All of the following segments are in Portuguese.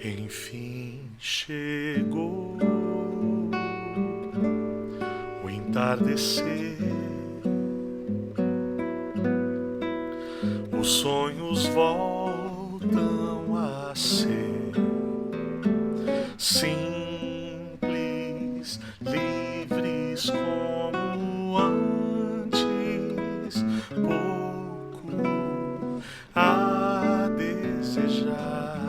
Enfim chegou o entardecer, os sonhos voltam a ser simples, livres como antes, pouco a desejar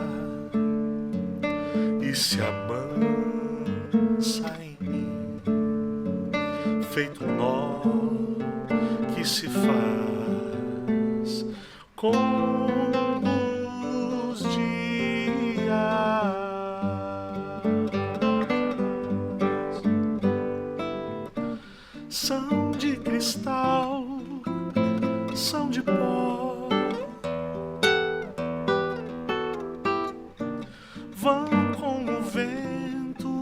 e se amansa em mim, feito um nó que se faz com os dias. São de cristal, são de pó, vão com o vento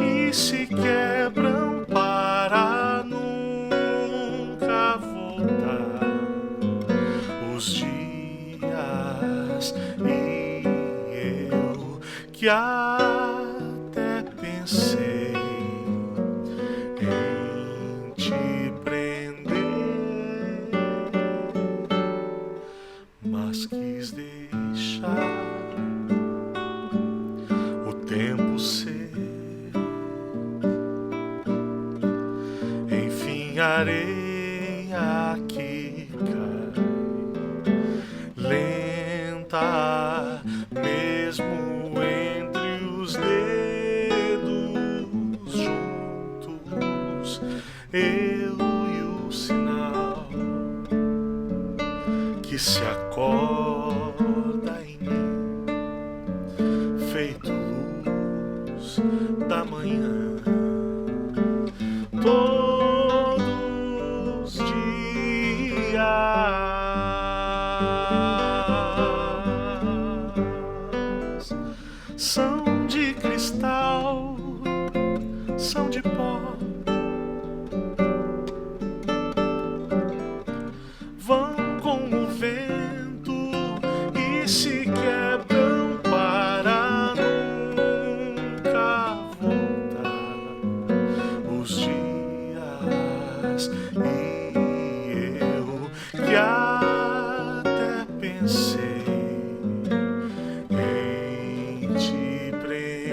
e se quebram para nunca voltar. Os dias e eu que até pensei em te prender, mas quis deixar o tempo ser. Enfim, areia que cai lenta, mesmo entre os dedos juntos, eu e o sinal que se acorda em mim, feito luz da manhã, todos os dias. São de cristal, são de pó, vão com o vento e se quebram para nunca voltar. Os dias e eu que até pensei em te prender.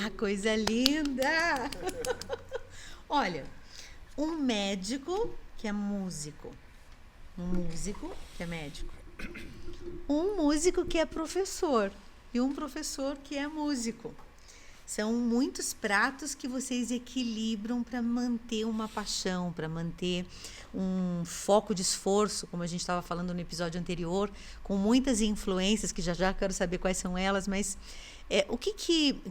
Ah, coisa linda! Olha, um médico que é músico, um músico que é médico, um músico que é professor e um professor que é músico. São muitos pratos que vocês equilibram para manter uma paixão, para manter um foco de esforço, como a gente estava falando no episódio anterior, com muitas influências, que já já quero saber quais são elas, mas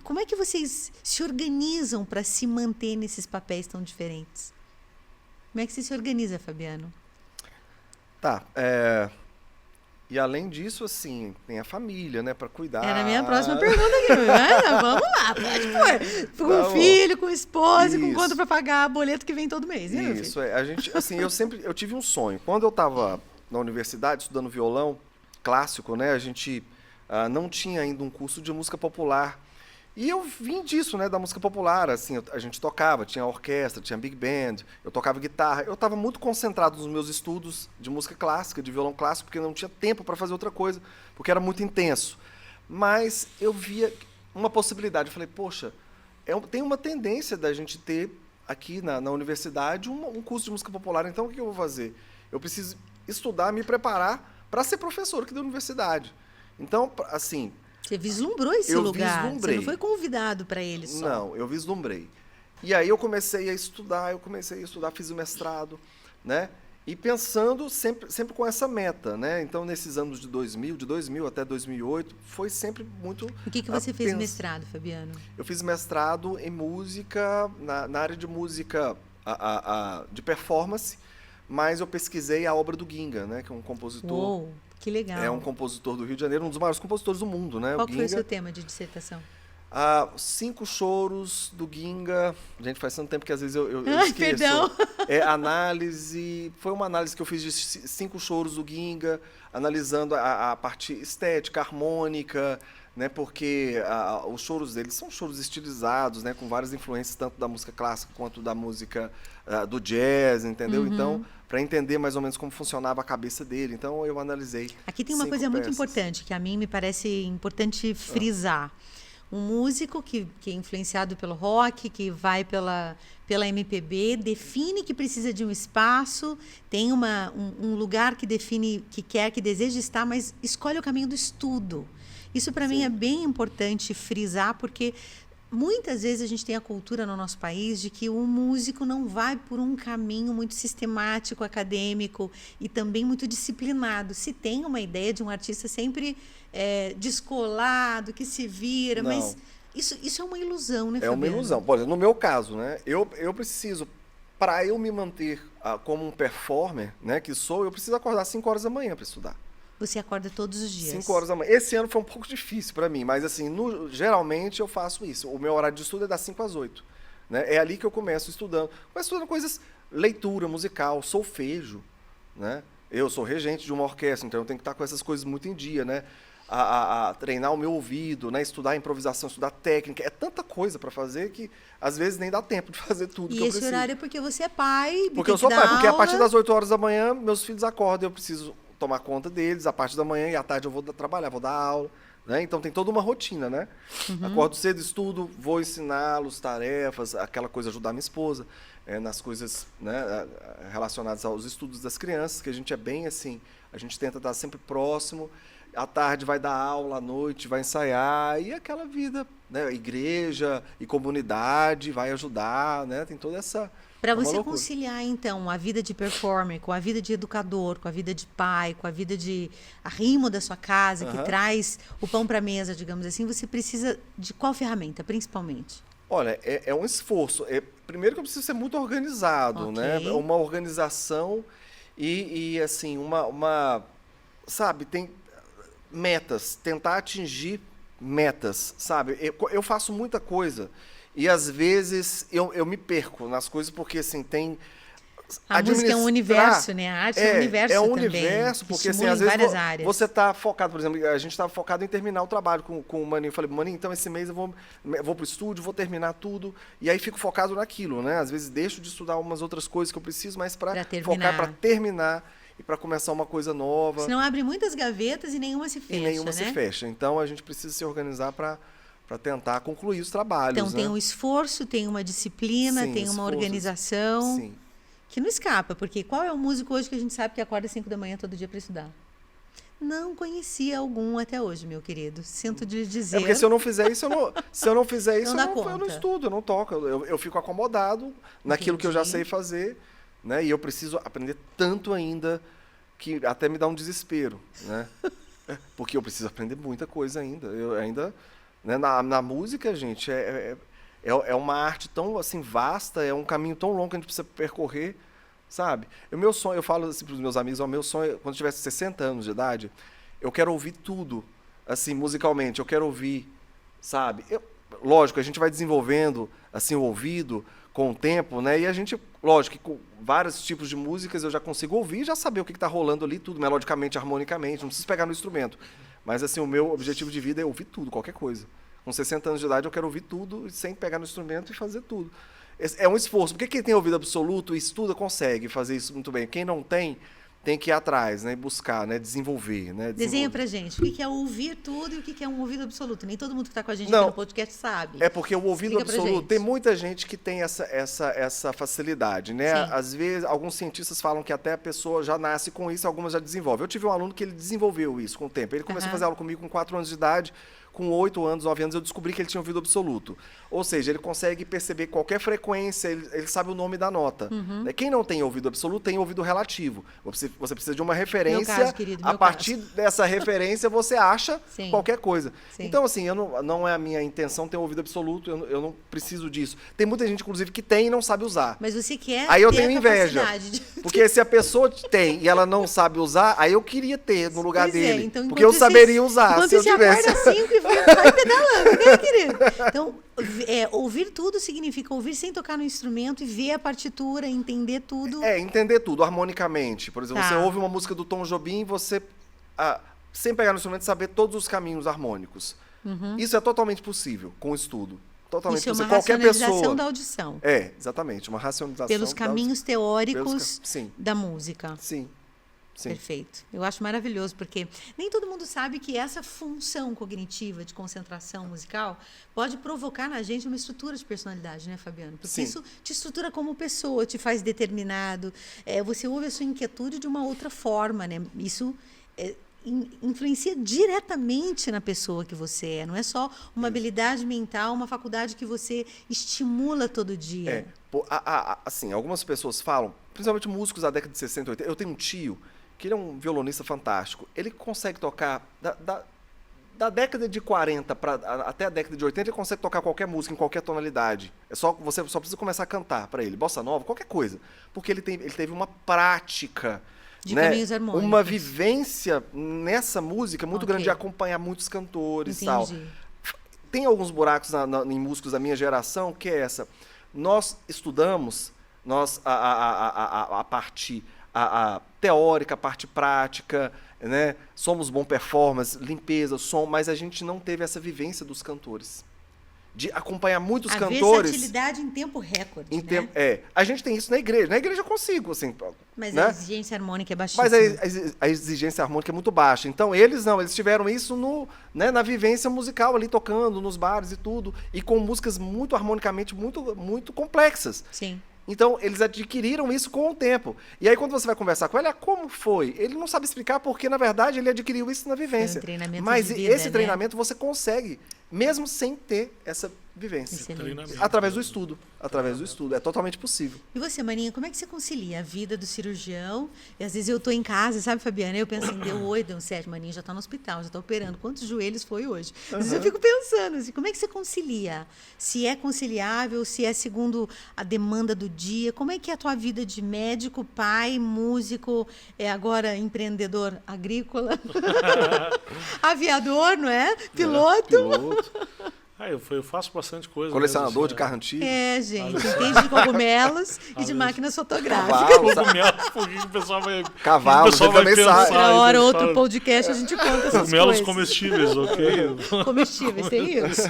como é que vocês se organizam para se manter nesses papéis tão diferentes? Como é que você se organiza, Fabiano? Tá, e além disso, assim, tem a família, né, para cuidar. Era a minha próxima pergunta aqui. Vamos lá, pode pôr. Com Tá filho, com esposa, com Isso. conta para pagar, boleto que vem todo mês. Né, meu filho? Isso, a gente, assim, eu tive um sonho. Quando eu estava na universidade estudando violão clássico, né, a gente não tinha ainda um curso de música popular. E eu vim disso, né, da música popular, assim, a gente tocava, tinha orquestra, tinha big band, eu tocava guitarra. Eu estava muito concentrado nos meus estudos de música clássica, de violão clássico, porque não tinha tempo para fazer outra coisa, porque era muito intenso. Mas eu via uma possibilidade, eu falei, poxa, tem uma tendência da gente ter aqui na universidade um curso de música popular, então o que eu vou fazer? Eu preciso estudar, me preparar para ser professor aqui da universidade. Então, assim... Você vislumbrou esse lugar? Vislumbrei. Você não foi convidado para ele só? Não, eu vislumbrei. E aí eu comecei a estudar, fiz o mestrado, né? E pensando sempre com essa meta, né? Então, nesses anos de 2000 até 2008, foi sempre muito... O que você fez mestrado, Fabiano? Eu fiz mestrado em música, na área de música de performance, mas eu pesquisei a obra do Ginga, né? Que é um compositor. Uou, que legal. É um compositor do Rio de Janeiro, um dos maiores compositores do mundo, né? Qual o que foi o Ginga. seu tema de dissertação? 5 choros do Ginga. Gente, faz tanto tempo que às vezes eu Ai, esqueço. perdão. Análise. Foi uma análise que eu fiz de 5 choros do Ginga, analisando a parte estética, harmônica, né? Porque os choros dele são choros estilizados, né? Com várias influências, tanto da música clássica quanto da música do jazz, entendeu? Então, para entender mais ou menos como funcionava a cabeça dele. Então, eu analisei. Aqui tem uma 5 coisa muito peças. importante, que a mim me parece importante frisar. Um músico que é influenciado pelo rock, que vai pela MPB, define que precisa de um espaço, tem um lugar que define, que quer, que deseja estar, mas escolhe o caminho do estudo. Isso, para mim, é bem importante frisar, porque muitas vezes a gente tem a cultura no nosso país de que o músico não vai por um caminho muito sistemático, acadêmico e também muito disciplinado. Se tem uma ideia de um artista sempre descolado, que se vira, Não. mas isso é uma ilusão, né, É uma Fabiano? ilusão. Por exemplo, no meu caso, né? Eu preciso, para eu me manter como um performer, né? Que sou, eu preciso acordar 5 horas da manhã para estudar. Você acorda todos os dias? 5 horas da manhã. Esse ano foi um pouco difícil para mim, mas assim, geralmente eu faço isso. O meu horário de estudo é das 5 às 8. Né? É ali que eu começo estudando. Começo estudando coisas, leitura musical, solfejo. Né? Eu sou regente de uma orquestra, então eu tenho que estar com essas coisas muito em dia, né? A treinar o meu ouvido, né? Estudar improvisação, estudar técnica. É tanta coisa para fazer que às vezes nem dá tempo de fazer tudo que eu E esse preciso. horário é porque você é pai, Porque eu sou pai, porque a partir das 8 horas da manhã, meus filhos acordam, eu preciso tomar conta deles, a parte da manhã e à tarde eu vou trabalhar, vou dar aula, né? Então tem toda uma rotina, né? Acordo cedo, estudo, vou ensiná-los tarefas, aquela coisa, ajudar minha esposa, nas coisas, né, relacionadas aos estudos das crianças, que a gente é bem assim, a gente tenta estar sempre próximo, à tarde vai dar aula, à noite vai ensaiar, e aquela vida, né? Igreja e comunidade vai ajudar, né? Tem toda essa... Para é uma você loucura. conciliar, então, a vida de performer com a vida de educador, com a vida de pai, com a vida de arrimo da sua casa, que traz o pão para a mesa, digamos assim, você precisa de qual ferramenta, principalmente? Olha, é um esforço. Primeiro que eu preciso ser muito organizado, Ok. né? Uma organização e assim, sabe, tem metas, tentar atingir metas, sabe? Eu faço muita coisa e às vezes eu me perco nas coisas porque assim tem A música é um universo, né? A arte é um universo é um também. universo, que porque assim, estimula às em vezes várias áreas. você está focado, por exemplo, a gente estava focado em terminar o trabalho com o Maninho. Eu falei, Maninho, então esse mês eu vou para o estúdio, vou terminar tudo, e aí fico focado naquilo, né? Às vezes deixo de estudar umas outras coisas que eu preciso, mas para focar, para terminar e para começar uma coisa nova. Senão abre muitas gavetas e nenhuma se fecha, E nenhuma né? se fecha. Então a gente precisa se organizar para tentar concluir os trabalhos. Então tem né? um esforço, tem uma disciplina, Sim, tem uma esforço, organização. Sim. Que não escapa, porque qual é o músico hoje que a gente sabe que acorda às 5 da manhã todo dia para estudar? Não conhecia algum até hoje, meu querido. Sinto de dizer. É porque se eu não fizer isso, Não dá eu não conta. estudo, eu não toco. Eu fico acomodado naquilo que eu já Entendi. sei fazer, né? E eu preciso aprender tanto ainda que até me dá um desespero, né? Porque eu preciso aprender muita coisa ainda. Eu ainda, né, na música, gente, é uma arte tão assim vasta, é um caminho tão longo que a gente precisa percorrer, sabe? O meu sonho, eu falo assim para os meus amigos, o meu sonho, quando eu tiver 60 anos de idade, eu quero ouvir tudo, assim, musicalmente, eu quero ouvir, sabe? Lógico, a gente vai desenvolvendo assim o ouvido com o tempo, né? E a gente, lógico, que com vários tipos de músicas eu já consigo ouvir, já saber o que está rolando ali, tudo melodicamente, harmonicamente, não preciso pegar no instrumento. Mas assim, o meu objetivo de vida é ouvir tudo, qualquer coisa. Com 60 anos de idade eu quero ouvir tudo sem pegar no instrumento e fazer tudo. É um esforço, porque quem tem ouvido absoluto e estuda consegue fazer isso muito bem. Quem não tem que ir atrás, né, e buscar, né, desenvolver. Né, Desenha pra gente. O que é ouvir tudo e o que é um ouvido absoluto. Nem todo mundo que está com a gente Não. aqui no podcast sabe. É porque o ouvido Explica pra absoluto, gente. tem muita gente que tem essa facilidade, né? Sim. Às vezes, alguns cientistas falam que até a pessoa já nasce com isso, algumas já desenvolvem. Eu tive um aluno que ele desenvolveu isso com o tempo. Ele começou a fazer aula comigo com 4 anos de idade. Com 8 anos, 9 anos, eu descobri que ele tinha ouvido absoluto. Ou seja, ele consegue perceber qualquer frequência, ele sabe o nome da nota. Né? Quem não tem ouvido absoluto tem ouvido relativo. Você você precisa de uma referência. Meu caso, querido, a partir dessa referência, você acha Sim. qualquer coisa. Sim. Então, assim, não é a minha intenção ter um ouvido absoluto, eu não preciso disso. Tem muita gente, inclusive, que tem e não sabe usar. Mas você quer Aí eu ter tenho a inveja. capacidade de... Porque se a pessoa tem e ela não sabe usar, aí eu queria ter no lugar Pois é, dele. então, porque eu saberia usar enquanto se eu você tivesse. acorda 5 e vai pedalando, né, querido? Então, ouvir tudo significa ouvir sem tocar no instrumento e ver a partitura, entender tudo. Entender tudo harmonicamente. Por exemplo, Tá. você ouve uma música do Tom Jobim e você, sem pegar no instrumento, saber todos os caminhos harmônicos. Isso é totalmente possível com o estudo. Totalmente Isso é uma possível. Qualquer racionalização pessoa. da audição. Exatamente. Uma racionalização. Pelos caminhos teóricos Sim. da música. Sim. Sim. Perfeito. Eu acho maravilhoso, porque nem todo mundo sabe que essa função cognitiva de concentração musical pode provocar na gente uma estrutura de personalidade, né, Fabiano? Porque Sim. isso te estrutura como pessoa, te faz determinado. Você ouve a sua inquietude de uma outra forma, né? Isso influencia diretamente na pessoa que você é. Não é só uma habilidade mental, uma faculdade que você estimula todo dia. Assim, algumas pessoas falam, principalmente músicos da década de 60 e 80. Eu tenho um tio que ele é um violonista fantástico. Ele consegue tocar da década de 40 até a década de 80, ele consegue tocar qualquer música em qualquer tonalidade. Você só precisa começar a cantar para ele, bossa nova, qualquer coisa, porque ele teve uma prática de caminhos harmônicos, uma vivência nessa música muito grande de acompanhar muitos cantores e tal. Tem alguns buracos em músicos da minha geração que é essa. Nós estudamos a parte teórica, a parte prática, né? Somos bom performance, limpeza, som, mas a gente não teve essa vivência dos cantores. De acompanhar muitos cantores. Versatilidade em tempo recorde, né? A gente tem isso na igreja. Na igreja eu consigo, assim. Mas né? a exigência harmônica é baixíssima. Mas a exigência harmônica é muito baixa. Então, eles tiveram isso na vivência musical ali, tocando nos bares e tudo, e com músicas muito harmonicamente, muito, muito complexas. Sim. Então, eles adquiriram isso com o tempo. E aí, quando você vai conversar com ele, como foi? Ele não sabe explicar porque, na verdade, ele adquiriu isso na vivência. Foi um treinamento Mas de vida, esse treinamento você consegue, mesmo sem ter essa vivência. Através do estudo. Através do estudo. É totalmente possível. E você, Maninha, como é que você concilia a vida do cirurgião? E às vezes eu tô em casa, sabe, Fabiana? Eu penso assim, deu 8, deu 7, Maninha já tá no hospital, já tá operando. Quantos joelhos foi hoje? Às vezes eu fico pensando assim, como é que você concilia? Se é conciliável, se é segundo a demanda do dia. Como é que é a tua vida de médico, pai, músico, agora empreendedor agrícola, aviador, não é? Piloto. Eu faço bastante coisa. Colecionador mesmo, de carro antigo. Gente, entende de cogumelos e de máquinas fotográficas. Cogumelos, por que o pessoal vai... Cavalos, ele também sabe. Outra hora, outro podcast, a gente conta essas coisas. Cogumelos comestíveis, ok? Comestíveis, tem isso?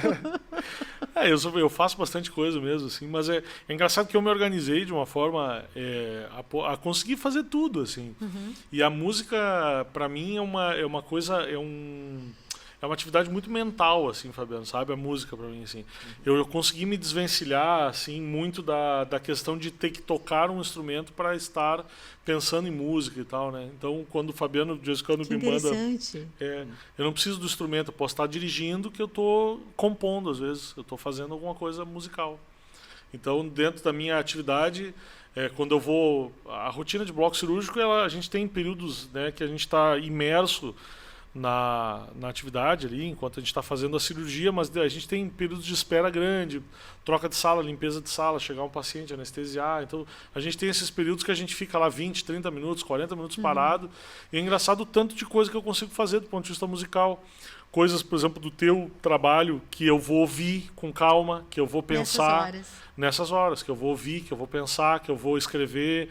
Eu faço bastante coisa mesmo, assim, mas é engraçado que eu me organizei de uma forma a conseguir fazer tudo, assim. E a música, para mim, é uma coisa... É uma atividade muito mental, assim, Fabiano, sabe? A música, para mim, assim. Eu consegui me desvencilhar, assim, muito da questão de ter que tocar um instrumento para estar pensando em música e tal, né? Então, quando o Fabiano, de vez em quando, me manda... eu não preciso do instrumento, eu posso estar dirigindo que eu estou compondo, às vezes. Eu estou fazendo alguma coisa musical. Então, dentro da minha atividade... quando eu vou... A rotina de bloco cirúrgico, a gente tem períodos, né, que a gente está imerso na atividade ali, enquanto a gente está fazendo a cirurgia, mas a gente tem períodos de espera grande, troca de sala, limpeza de sala, chegar um paciente, anestesiar. Então, a gente tem esses períodos que a gente fica lá 20, 30 minutos, 40 minutos parado. E é engraçado o tanto de coisa que eu consigo fazer do ponto de vista musical. Coisas, por exemplo, do teu trabalho que eu vou ouvir com calma, que eu vou pensar nessas horas, que eu vou ouvir, que eu vou pensar, que eu vou escrever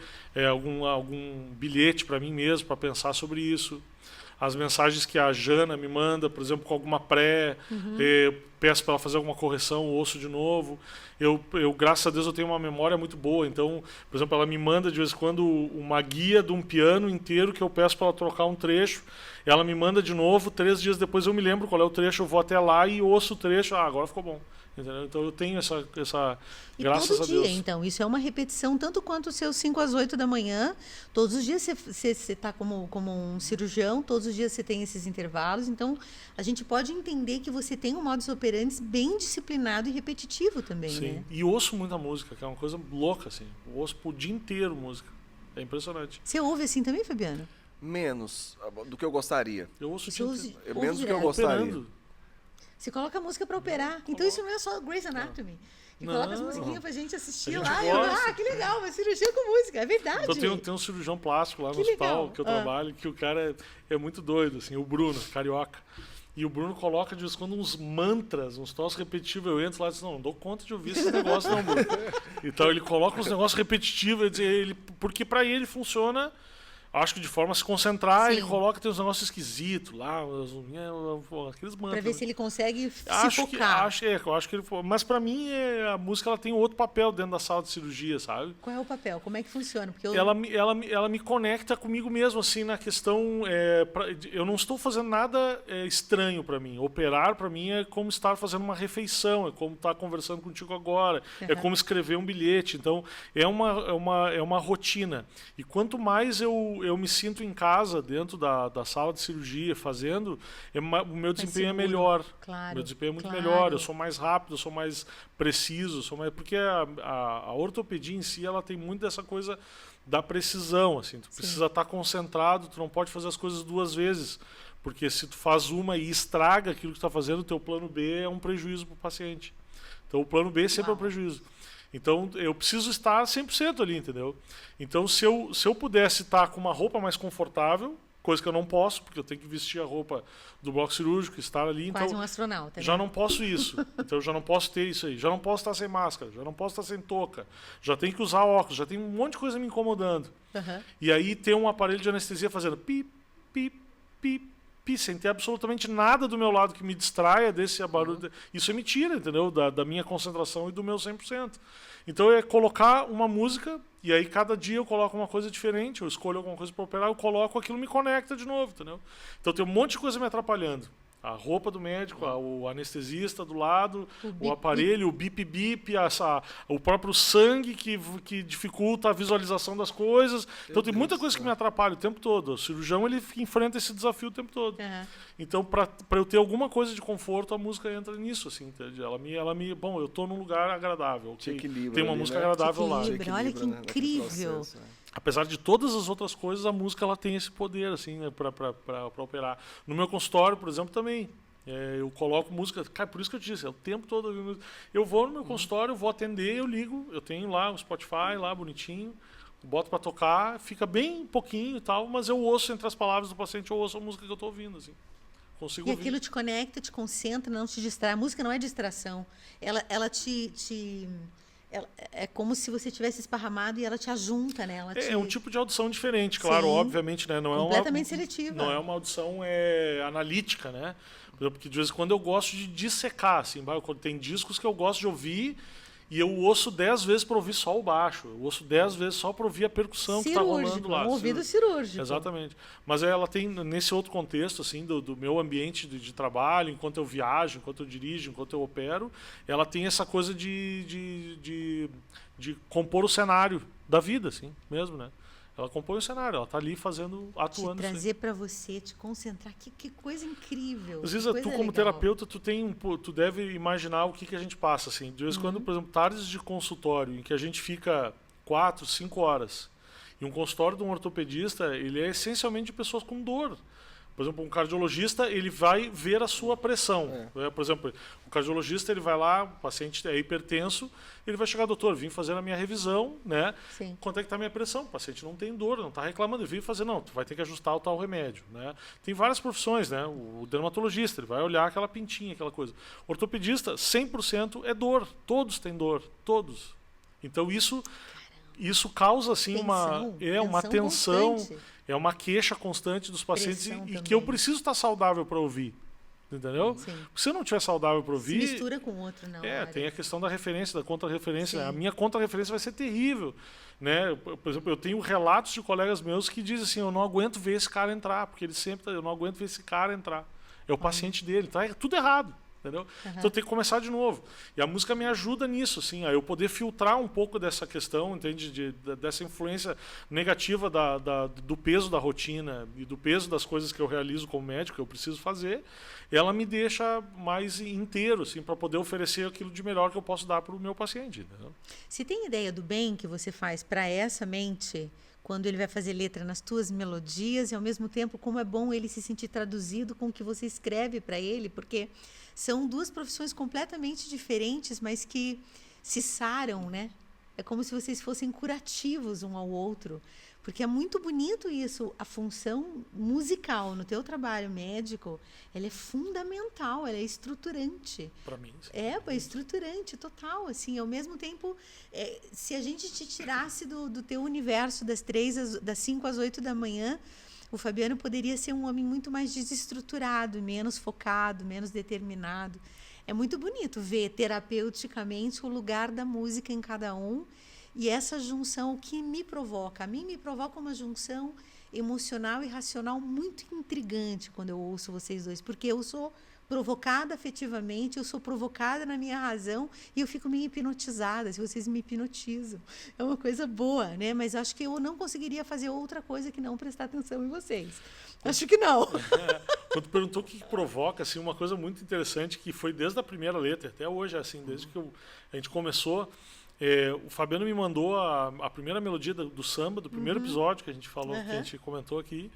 algum bilhete para mim mesmo, para pensar sobre isso. As mensagens que a Jana me manda, por exemplo, com alguma peço para ela fazer alguma correção, ouço de novo. Eu, graças a Deus, eu tenho uma memória muito boa. Então, por exemplo, ela me manda de vez em quando uma guia de um piano inteiro que eu peço para ela trocar um trecho. Ela me manda de novo, 3 dias depois eu me lembro qual é o trecho, eu vou até lá e ouço o trecho. Agora ficou bom. Entendeu? Então eu tenho essa e graças todo a Deus. dia, então, isso é uma repetição tanto quanto os seus 5 às 8 da manhã. Todos os dias você está como um cirurgião, todos os dias você tem esses intervalos. Então, a gente pode entender que você tem um modus operandi bem disciplinado e repetitivo também, Sim. né? E ouço muita música, que é uma coisa louca, assim. Eu ouço o dia inteiro música. É impressionante. Você ouve assim também, Fabiano? Menos do que eu gostaria. Eu ouço Você ouve Menos do que eu direto. gostaria. operando. Você coloca a música pra operar. Então isso não é só Grey's Anatomy. Que Não. coloca as musiquinhas pra gente assistir A gente lá. gosta. Que legal, uma cirurgia com música. É verdade. Então tem um cirurgião plástico lá no Que hospital legal. que eu trabalho, que o cara é muito doido, assim, o Bruno, carioca. E o Bruno coloca de vez em quando uns mantras, uns troços repetitivos. Eu entro lá e digo, não dou conta de ouvir esse negócio não, Bruno. Então ele coloca uns negócios repetitivos, porque pra ele funciona, acho que de forma a se concentrar, Sim. ele coloca, tem uns negócios esquisitos lá, aqueles mantras. Pra ver se ele consegue se Acho focar. eu acho que ele. Mas pra mim, a música ela tem outro papel dentro da sala de cirurgia, sabe? Qual é o papel? Como é que funciona? Porque Ela me conecta comigo mesmo, assim, na questão. Eu não estou fazendo nada estranho para mim. Operar, para mim, é como estar fazendo uma refeição, é como estar conversando contigo agora, é como escrever um bilhete. Então, é uma rotina. E quanto mais eu me sinto em casa, dentro da sala de cirurgia, fazendo, o meu desempenho é seguro. melhor. Claro, Meu desempenho é muito claro. melhor, eu sou mais rápido, eu sou mais preciso, porque a ortopedia em si ela tem muito dessa coisa da precisão, assim, tu precisa estar concentrado, tu não pode fazer as coisas duas vezes, porque se tu faz uma e estraga aquilo que tu está fazendo, o teu plano B é um prejuízo para o paciente. Então o plano B sempre é um prejuízo. Então eu preciso estar 100% ali, entendeu? Então se eu pudesse estar com uma roupa mais confortável, coisa que eu não posso, porque eu tenho que vestir a roupa do bloco cirúrgico, estar ali. Quase então, um astronauta. já né? não posso isso. Então eu já não posso ter isso aí. Já não posso estar sem máscara, já não posso estar sem touca. Já tenho que usar óculos, já tem um monte de coisa me incomodando. Aham. E aí tem um aparelho de anestesia fazendo pi, pi, pi, pi, sem ter absolutamente nada do meu lado que me distraia desse barulho. Isso me tira, entendeu? Da minha concentração e do meu 100%. Então é colocar uma música, e aí cada dia eu coloco uma coisa diferente, eu escolho alguma coisa para operar, eu coloco aquilo me conecta de novo, entendeu? Então tem um monte de coisa me atrapalhando. A roupa do médico, o anestesista do lado, o aparelho, o bip-bip, o próprio sangue que dificulta a visualização das coisas. Então tem muita coisa que me atrapalha o tempo todo. O cirurgião ele enfrenta esse desafio o tempo todo. Aham. Então, para eu ter alguma coisa de conforto, a música entra nisso, assim, entende? Bom, eu tô num lugar agradável, Te ok? equilibra Tem uma ali, música né? agradável lá. Te equilibra. Olha que Naquele incrível. processo, né? Apesar de todas as outras coisas, a música ela tem esse poder, assim, né, para operar. No meu consultório, por exemplo, também. Eu coloco música, cara, por isso que eu te disse, é o tempo todo ouvindo música. Eu vou no meu consultório, vou atender, eu ligo, eu tenho lá o Spotify, lá bonitinho, boto para tocar, fica bem pouquinho e tal, mas eu ouço entre as palavras do paciente, eu ouço a música que eu tô ouvindo, assim. Consigo E ouvir. aquilo te conecta, te concentra, não te distrai. A música não é distração. Ela é como se você tivesse esparramado e ela te ajunta, né? Ela É um tipo de audição diferente, claro, Sim. obviamente, né? Não Completamente é uma, seletiva. Não é uma audição analítica, né? Porque de vez em quando eu gosto de dissecar, assim, tem discos que eu gosto de ouvir e eu ouço 10 vezes para ouvir só o baixo, eu ouço 10 vezes só para ouvir a percussão que está rolando lá. Um ouvido cirúrgico. Exatamente. Mas ela tem, nesse outro contexto, assim, do meu ambiente de trabalho, enquanto eu viajo, enquanto eu dirijo, enquanto eu opero, ela tem essa coisa de compor o cenário da vida, assim, mesmo, né? Ela compõe o cenário, ela está ali atuando. Te trazer para você, te concentrar. Que coisa incrível. Às vezes, que coisa tu como legal. terapeuta, tu deve imaginar o que a gente passa, assim. De vez em quando, por exemplo, tardes de consultório, em que a gente fica 4, 5 horas. E um consultório de um ortopedista, ele é essencialmente de pessoas com dor. Por exemplo, um cardiologista, ele vai ver a sua pressão. Por exemplo, o cardiologista, ele vai lá, o paciente é hipertenso, ele vai chegar, doutor, vim fazer a minha revisão, né? Sim. Quanto é que está a minha pressão? O paciente não tem dor, não está reclamando, ele vem fazer, não, tu vai ter que ajustar o tal remédio, né? Tem várias profissões, né? O dermatologista, ele vai olhar aquela pintinha, aquela coisa. O ortopedista, 100% é dor, todos têm dor, todos. Então isso causa assim uma tensão, constante. é uma queixa constante dos pacientes Pressão e que também. eu preciso estar saudável para ouvir. Entendeu? Sim. Se eu não estiver saudável para Se ouvir, mistura com outro na hora. tem a questão da referência, da contra-referência. Sim. A minha contra-referência vai ser terrível, né? Por exemplo, eu tenho relatos de colegas meus que dizem assim, eu não aguento ver esse cara entrar, porque ele sempre, eu não aguento ver esse cara entrar. É o paciente dele, tá? É tudo errado. Entendeu? Então eu tenho que começar de novo. E a música me ajuda nisso, assim, a eu poder filtrar um pouco dessa questão, entende? Dessa influência negativa do peso da rotina e do peso das coisas que eu realizo como médico, que eu preciso fazer. Ela me deixa mais inteiro, assim, para poder oferecer aquilo de melhor que eu posso dar para o meu paciente. Entendeu? Você tem ideia do bem que você faz para essa mente quando ele vai fazer letra nas tuas melodias e ao mesmo tempo como é bom ele se sentir traduzido com o que você escreve para ele, porque são duas profissões completamente diferentes, mas que se saram, né? É como se vocês fossem curativos um ao outro, porque é muito bonito isso. A função musical no teu trabalho médico, ela é fundamental, ela é estruturante. Para mim, sim. É estruturante, total, assim. Ao mesmo tempo, se a gente te tirasse do teu universo das 5 às 8 da manhã, o Fabiano poderia ser um homem muito mais desestruturado, menos focado, menos determinado. É muito bonito ver terapeuticamente o lugar da música em cada um e essa junção que me provoca. A mim me provoca uma junção emocional e racional muito intrigante quando eu ouço vocês dois, porque eu sou provocada afetivamente, eu sou provocada na minha razão e eu fico meio hipnotizada, se vocês me hipnotizam. É uma coisa boa, né? Mas acho que eu não conseguiria fazer outra coisa que não prestar atenção em vocês. Acho que não. Quando tu perguntou o que provoca, assim, uma coisa muito interessante que foi desde a primeira letra até hoje, assim, desde que a gente começou, o Fabiano me mandou a primeira melodia do samba, do primeiro episódio que a gente falou, que a gente comentou aqui.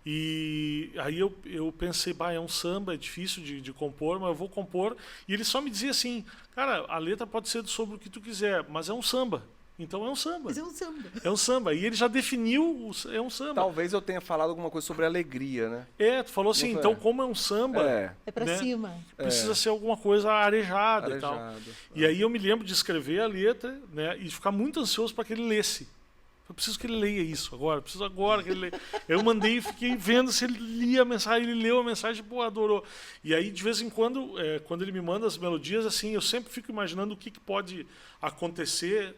E aí eu pensei, é um samba, é difícil de compor, mas eu vou compor. E ele só me dizia assim, cara, a letra pode ser sobre o que tu quiser, mas é um samba. Então é um samba. Mas é um samba. É um samba. E ele já definiu, é um samba. Talvez eu tenha falado alguma coisa sobre alegria, né? Tu falou assim, então como é um samba... É pra cima. Precisa ser alguma coisa arejada e tal. E aí eu me lembro de escrever a letra, né, e ficar muito ansioso para que ele lesse. Eu preciso que ele leia isso agora, preciso agora que ele leia. Eu mandei e fiquei vendo se ele lia a mensagem, ele leu a mensagem, adorou. E aí, de vez em quando, quando ele me manda as melodias, assim, eu sempre fico imaginando o que pode acontecer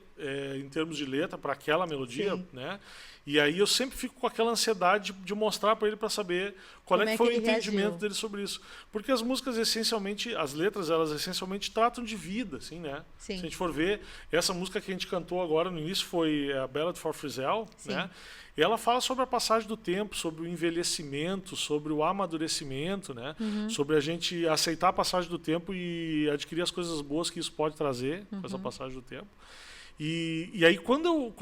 em termos de letra para aquela melodia, né? E aí eu sempre fico com aquela ansiedade de mostrar para ele para saber qual é que foi o entendimento dele sobre isso. Porque as músicas, essencialmente, as letras, elas essencialmente tratam de vida, assim, né? Sim. Se a gente for ver, essa música que a gente cantou agora no início foi a Ballad for Frizzell, né? E ela fala sobre a passagem do tempo, sobre o envelhecimento, sobre o amadurecimento, né? Sobre a gente aceitar a passagem do tempo e adquirir as coisas boas que isso pode trazer com essa passagem do tempo. E aí, quando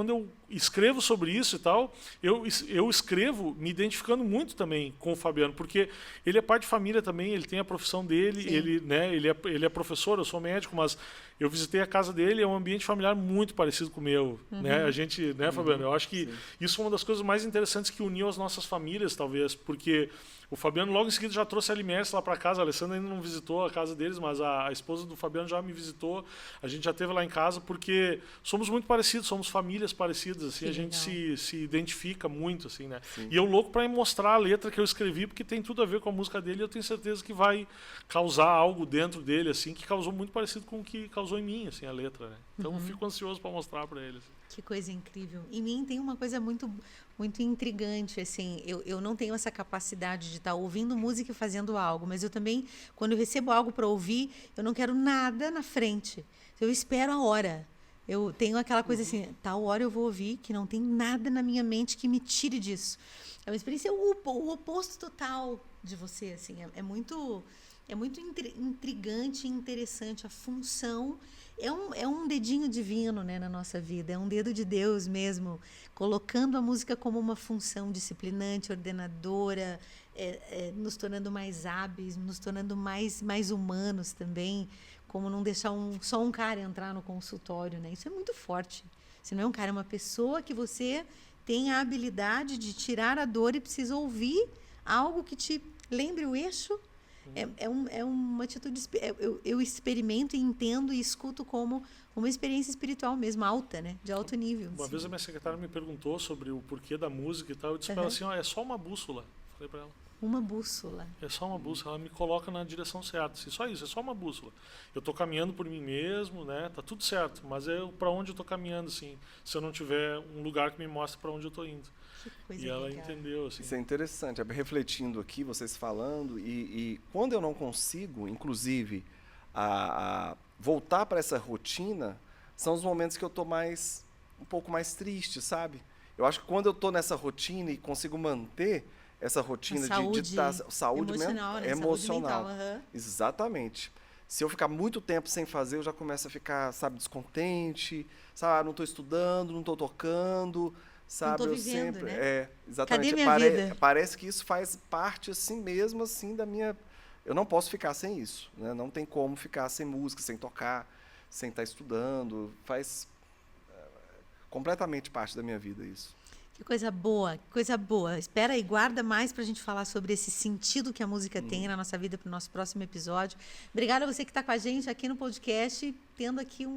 eu escrevo sobre isso e tal, eu escrevo me identificando muito também com o Fabiano, porque ele é pai de família também, ele tem a profissão dele, ele é professor, eu sou médico, mas eu visitei a casa dele, é um ambiente familiar muito parecido com o meu. Né? A gente, né, Fabiano? Eu acho que isso é uma das coisas mais interessantes que uniu as nossas famílias, talvez, porque o Fabiano logo em seguida já trouxe a Alimerce lá para casa. A Alessandra ainda não visitou a casa deles, mas a esposa do Fabiano já me visitou. A gente já esteve lá em casa porque somos muito parecidos, somos famílias parecidas, assim, a gente se identifica muito, assim, né? E eu louco para mostrar a letra que eu escrevi, porque tem tudo a ver com a música dele, e eu tenho certeza que vai causar algo dentro dele, assim, que causou muito parecido com o que causou em mim, assim, a letra, né? Então eu fico ansioso para mostrar para ele. Assim. Que coisa incrível. Em mim tem uma coisa muito, muito intrigante, assim, eu não tenho essa capacidade de estar ouvindo música e fazendo algo, mas eu também, quando eu recebo algo para ouvir, eu não quero nada na frente. Eu espero a hora. Eu tenho aquela coisa assim, tal hora eu vou ouvir, que não tem nada na minha mente que me tire disso. É uma experiência o oposto total de você, assim, é muito intrigante e interessante. A função é um dedinho divino, né, na nossa vida, é um dedo de Deus mesmo, colocando a música como uma função disciplinante, ordenadora, nos tornando mais hábeis, nos tornando mais humanos também, como não deixar só um cara entrar no consultório, né? Isso é muito forte. Se não é um cara, é uma pessoa que você tem a habilidade de tirar a dor e precisa ouvir algo que te lembre o eixo. É uma atitude. Eu experimento e entendo e escuto como uma experiência espiritual mesmo, alta, né? De alto nível. Uma vez a minha secretária me perguntou sobre o porquê da música e tal. Eu disse para ela assim: é só uma bússola. Falei para ela. Uma bússola. É só uma bússola, ela me coloca na direção certa. Assim, só isso, é só uma bússola. Eu estou caminhando por mim mesmo, né? Tá tudo certo, mas é para onde eu estou caminhando, assim. Se eu não tiver um lugar que me mostre para onde eu estou indo. Que coisa e ela legal. entendeu, assim. Isso é interessante, refletindo aqui, vocês falando, e quando eu não consigo, inclusive, a voltar para essa rotina, são os momentos que eu estou um pouco mais triste, sabe? Eu acho que quando eu estou nessa rotina e consigo manter essa rotina de saúde emocional, né? Emocional. Saúde mental, Exatamente. Se eu ficar muito tempo sem fazer, eu já começo a ficar, sabe, descontente, sabe, não estou estudando, não estou tocando, sabe? tô Eu vivendo, sempre, né? exatamente. Cadê minha vida? Parece que isso faz parte assim mesmo assim da minha. Eu não posso ficar sem isso, né? Não tem como ficar sem música, sem tocar, sem estar estudando. Faz completamente parte da minha vida isso. Que coisa boa, que coisa boa. Espera aí, guarda mais para a gente falar sobre esse sentido que a música tem na nossa vida para o nosso próximo episódio. Obrigada a você que está com a gente aqui no podcast, tendo aqui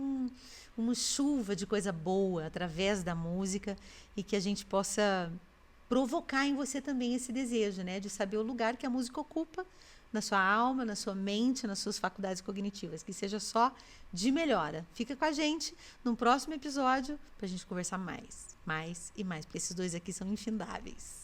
uma chuva de coisa boa através da música e que a gente possa provocar em você também esse desejo, né, de saber o lugar que a música ocupa na sua alma, na sua mente, nas suas faculdades cognitivas, que seja só de melhora. Fica com a gente no próximo episódio para a gente conversar mais e mais, porque esses dois aqui são infindáveis.